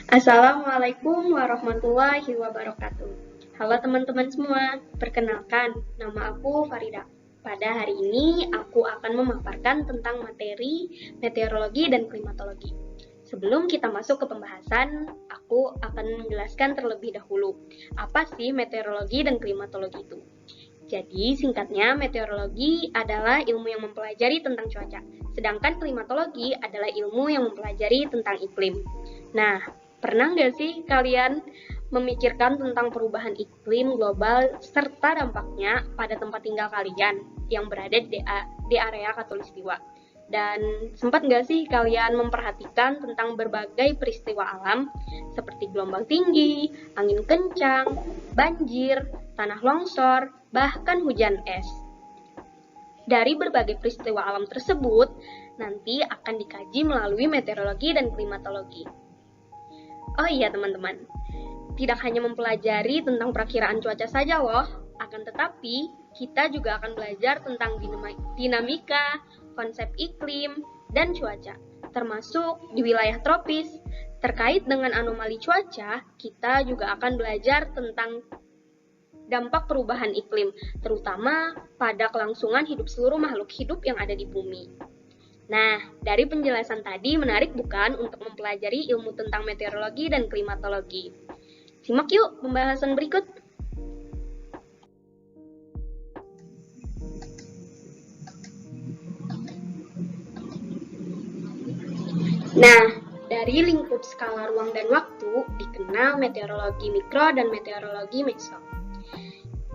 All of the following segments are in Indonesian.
Assalamualaikum warahmatullahi wabarakatuh. Halo teman-teman semua, perkenalkan, nama aku Farida. Pada hari ini, aku akan memaparkan tentang materi meteorologi dan klimatologi. Sebelum kita masuk ke pembahasan, aku akan menjelaskan terlebih dahulu, apa sih meteorologi dan klimatologi itu. Jadi, singkatnya, meteorologi adalah ilmu yang mempelajari tentang cuaca, sedangkan klimatologi adalah ilmu yang mempelajari tentang iklim. Nah, pernah nggak sih kalian memikirkan tentang perubahan iklim global serta dampaknya pada tempat tinggal kalian yang berada di area Khatulistiwa? Dan sempat nggak sih kalian memperhatikan tentang berbagai peristiwa alam seperti gelombang tinggi, angin kencang, banjir, tanah longsor, bahkan hujan es? Dari berbagai peristiwa alam tersebut, nanti akan dikaji melalui meteorologi dan klimatologi. Oh iya teman-teman, tidak hanya mempelajari tentang perakiraan cuaca saja loh, akan tetapi kita juga akan belajar tentang dinamika, konsep iklim, dan cuaca, termasuk di wilayah tropis. Terkait dengan anomali cuaca, kita juga akan belajar tentang dampak perubahan iklim, terutama pada kelangsungan hidup seluruh makhluk hidup yang ada di bumi. Nah, dari penjelasan tadi menarik bukan untuk mempelajari ilmu tentang meteorologi dan klimatologi? Simak yuk pembahasan berikut. Nah, dari lingkup skala ruang dan waktu dikenal meteorologi mikro dan meteorologi meso.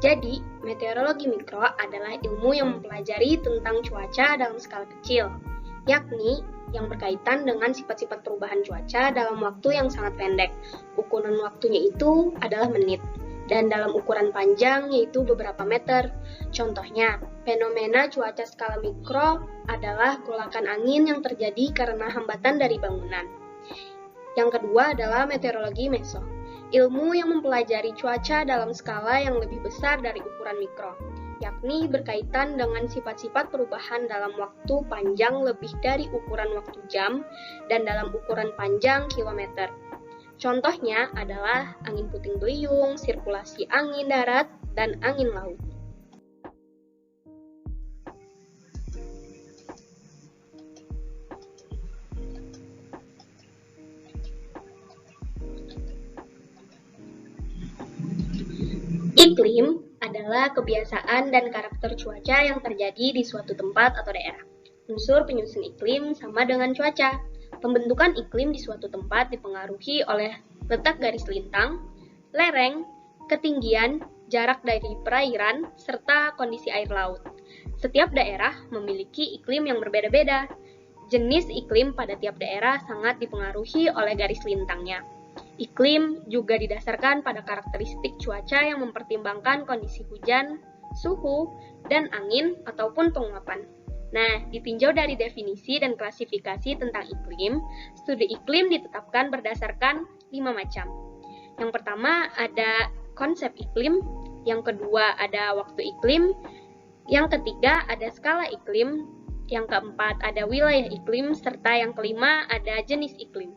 Jadi, meteorologi mikro adalah ilmu yang mempelajari tentang cuaca dalam skala kecil, yakni yang berkaitan dengan sifat-sifat perubahan cuaca dalam waktu yang sangat pendek. Ukuran waktunya itu adalah menit, dan dalam ukuran panjang yaitu beberapa meter. Contohnya, fenomena cuaca skala mikro adalah golakan angin yang terjadi karena hambatan dari bangunan. Yang kedua adalah meteorologi meso, ilmu yang mempelajari cuaca dalam skala yang lebih besar dari ukuran mikro, yakni berkaitan dengan sifat-sifat perubahan dalam waktu panjang lebih dari ukuran waktu jam dan dalam ukuran panjang kilometer. Contohnya adalah angin puting beliung, sirkulasi angin darat, dan angin laut. Iklim adalah kebiasaan dan karakter cuaca yang terjadi di suatu tempat atau daerah. Unsur penyusun iklim sama dengan cuaca. Pembentukan iklim di suatu tempat dipengaruhi oleh letak garis lintang, lereng, ketinggian, jarak dari perairan, serta kondisi air laut. Setiap daerah memiliki iklim yang berbeda-beda. Jenis iklim pada tiap daerah sangat dipengaruhi oleh garis lintangnya. Iklim juga didasarkan pada karakteristik cuaca yang mempertimbangkan kondisi hujan, suhu, dan angin ataupun penguapan. Nah, ditinjau dari definisi dan klasifikasi tentang iklim, studi iklim ditetapkan berdasarkan 5 macam. Yang pertama ada konsep iklim, yang kedua ada waktu iklim, yang ketiga ada skala iklim, yang keempat ada wilayah iklim, serta yang kelima ada jenis iklim.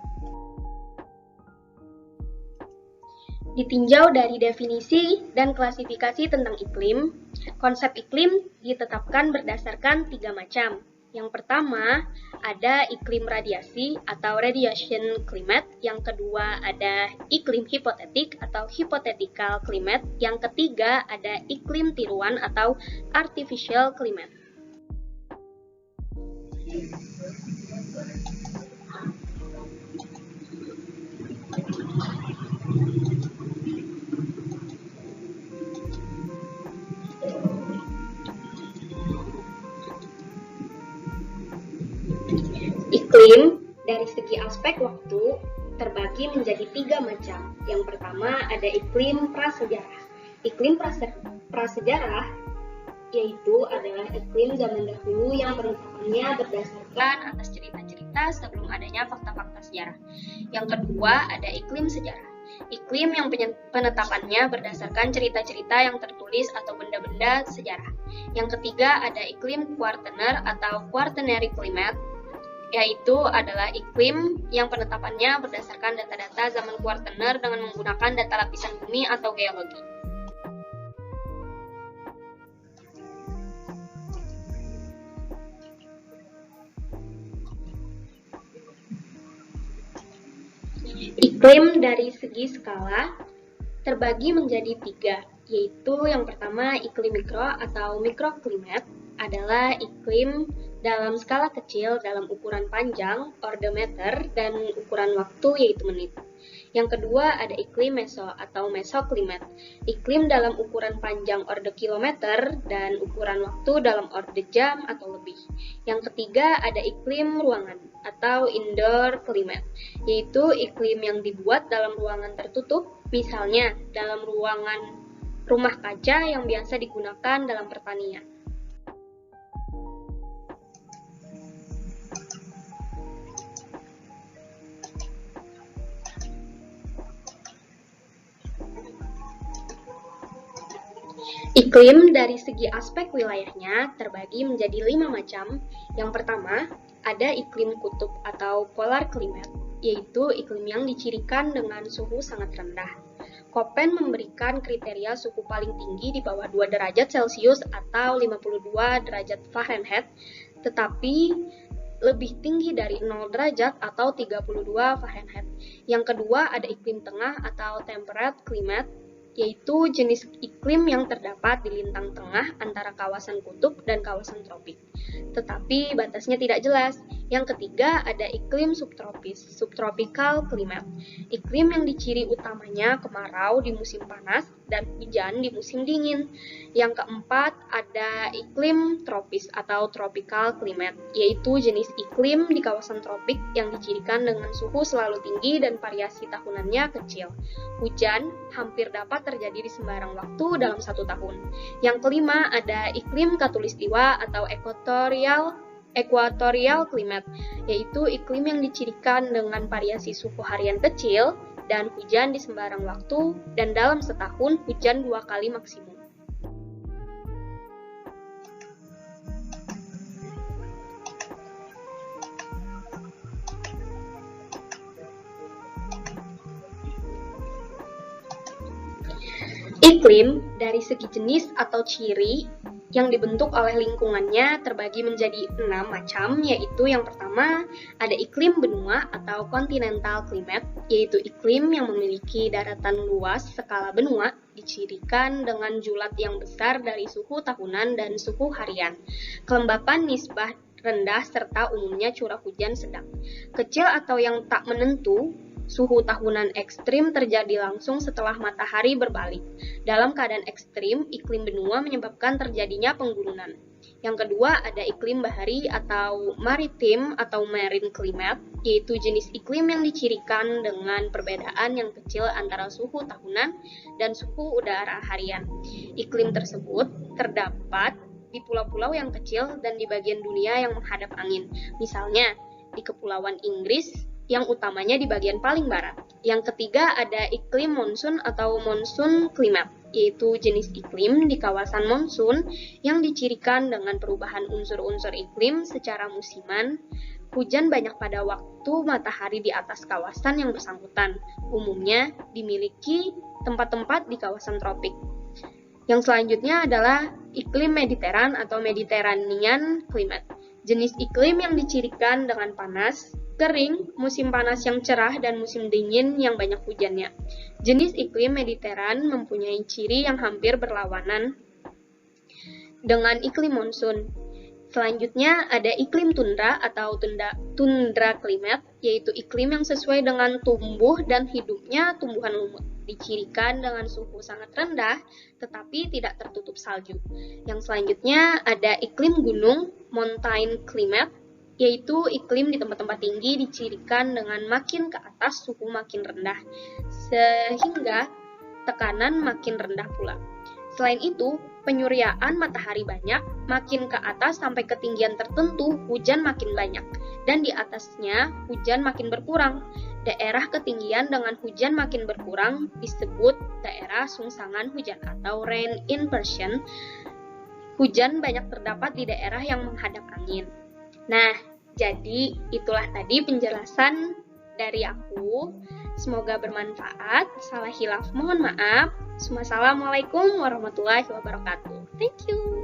Ditinjau dari definisi dan klasifikasi tentang iklim, konsep iklim ditetapkan berdasarkan 3 macam. Yang pertama, ada iklim radiasi atau radiation climate. Yang kedua, ada iklim hipotetik atau hypothetical climate. Yang ketiga, ada iklim tiruan atau artificial climate. Iklim dari segi aspek waktu terbagi menjadi 3 macam. Yang pertama ada iklim prasejarah. Iklim prasejarah yaitu adalah iklim zaman dahulu yang penetapannya berdasarkan atas cerita-cerita sebelum adanya fakta-fakta sejarah. Yang kedua ada iklim sejarah. Iklim yang penetapannya berdasarkan cerita-cerita yang tertulis atau benda-benda sejarah. Yang ketiga ada iklim quaterner atau quaternary climate. yaitu adalah iklim yang penetapannya berdasarkan data-data zaman kuartener dengan menggunakan data lapisan bumi atau geologi. Iklim dari segi skala terbagi menjadi 3, yaitu yang pertama iklim mikro atau mikroklimat adalah iklim dalam skala kecil dalam ukuran panjang, orde meter, dan ukuran waktu yaitu menit. Yang kedua ada iklim meso atau mesoklimat, iklim dalam ukuran panjang orde kilometer dan ukuran waktu dalam orde jam atau lebih. Yang ketiga ada iklim ruangan atau indoor climate, yaitu iklim yang dibuat dalam ruangan tertutup, misalnya dalam ruangan rumah kaca yang biasa digunakan dalam pertanian. Iklim dari segi aspek wilayahnya terbagi menjadi 5 macam. Yang pertama, ada iklim kutub atau polar climate, yaitu iklim yang dicirikan dengan suhu sangat rendah. Köppen memberikan kriteria suhu paling tinggi di bawah 2 derajat Celcius atau 52 derajat Fahrenheit, tetapi lebih tinggi dari 0 derajat atau 32 Fahrenheit. Yang kedua ada iklim tengah atau temperate climate, yaitu jenis iklim yang terdapat di lintang tengah antara kawasan kutub dan kawasan tropik, tetapi batasnya tidak jelas. Yang ketiga ada iklim subtropis, subtropical climate, iklim yang diciri utamanya kemarau di musim panas dan hujan di musim dingin. Yang keempat ada iklim tropis atau tropical climate, yaitu jenis iklim di kawasan tropik yang dicirikan dengan suhu selalu tinggi dan variasi tahunannya kecil. Hujan hampir dapat terjadi di sembarang waktu dalam 1 tahun. Yang kelima ada iklim khatulistiwa atau equatorial climate, yaitu iklim yang dicirikan dengan variasi suhu harian kecil dan hujan di sembarang waktu, dan dalam setahun hujan 2 kali maksimum. Iklim dari segi jenis atau ciri yang dibentuk oleh lingkungannya terbagi menjadi 6 macam, yaitu yang pertama ada iklim benua atau continental climate, yaitu iklim yang memiliki daratan luas skala benua, dicirikan dengan julat yang besar dari suhu tahunan dan suhu harian, kelembapan nisbah rendah serta umumnya curah hujan sedang, kecil atau yang tak menentu. Suhu tahunan ekstrim terjadi langsung setelah matahari berbalik. Dalam keadaan ekstrim, iklim benua menyebabkan terjadinya penggurunan. Yang kedua ada iklim bahari atau maritim atau marine climate, yaitu jenis iklim yang dicirikan dengan perbedaan yang kecil antara suhu tahunan dan suhu udara harian. Iklim tersebut terdapat di pulau-pulau yang kecil dan di bagian dunia yang menghadap angin, misalnya di Kepulauan Inggris, yang utamanya di bagian paling barat. Yang ketiga ada iklim monsun atau monsoon climate, yaitu jenis iklim di kawasan monsun yang dicirikan dengan perubahan unsur-unsur iklim secara musiman. Hujan banyak pada waktu matahari di atas kawasan yang bersangkutan, umumnya dimiliki tempat-tempat di kawasan tropik. Yang selanjutnya adalah iklim Mediteran atau Mediterranean climate, jenis iklim yang dicirikan dengan panas, kering, musim panas yang cerah, dan musim dingin yang banyak hujannya. Jenis iklim Mediteran mempunyai ciri yang hampir berlawanan dengan iklim monsun. Selanjutnya ada iklim tundra atau tundra climate, yaitu iklim yang sesuai dengan tumbuh dan hidupnya tumbuhan lumut, dicirikan dengan suhu sangat rendah tetapi tidak tertutup salju. Yang selanjutnya ada iklim gunung, mountain climate, yaitu iklim di tempat-tempat tinggi dicirikan dengan makin ke atas suhu makin rendah, sehingga tekanan makin rendah pula. Selain itu, penyuriaan matahari banyak, makin ke atas sampai ketinggian tertentu hujan makin banyak, dan di atasnya hujan makin berkurang. Daerah ketinggian dengan hujan makin berkurang disebut daerah sungsangan hujan atau rain inversion. Hujan banyak terdapat di daerah yang menghadap angin. Nah, Jadi, itulah tadi penjelasan dari aku. Semoga bermanfaat. Salah hilaf mohon maaf. Wassalamualaikum warahmatullahi wabarakatuh. Thank you.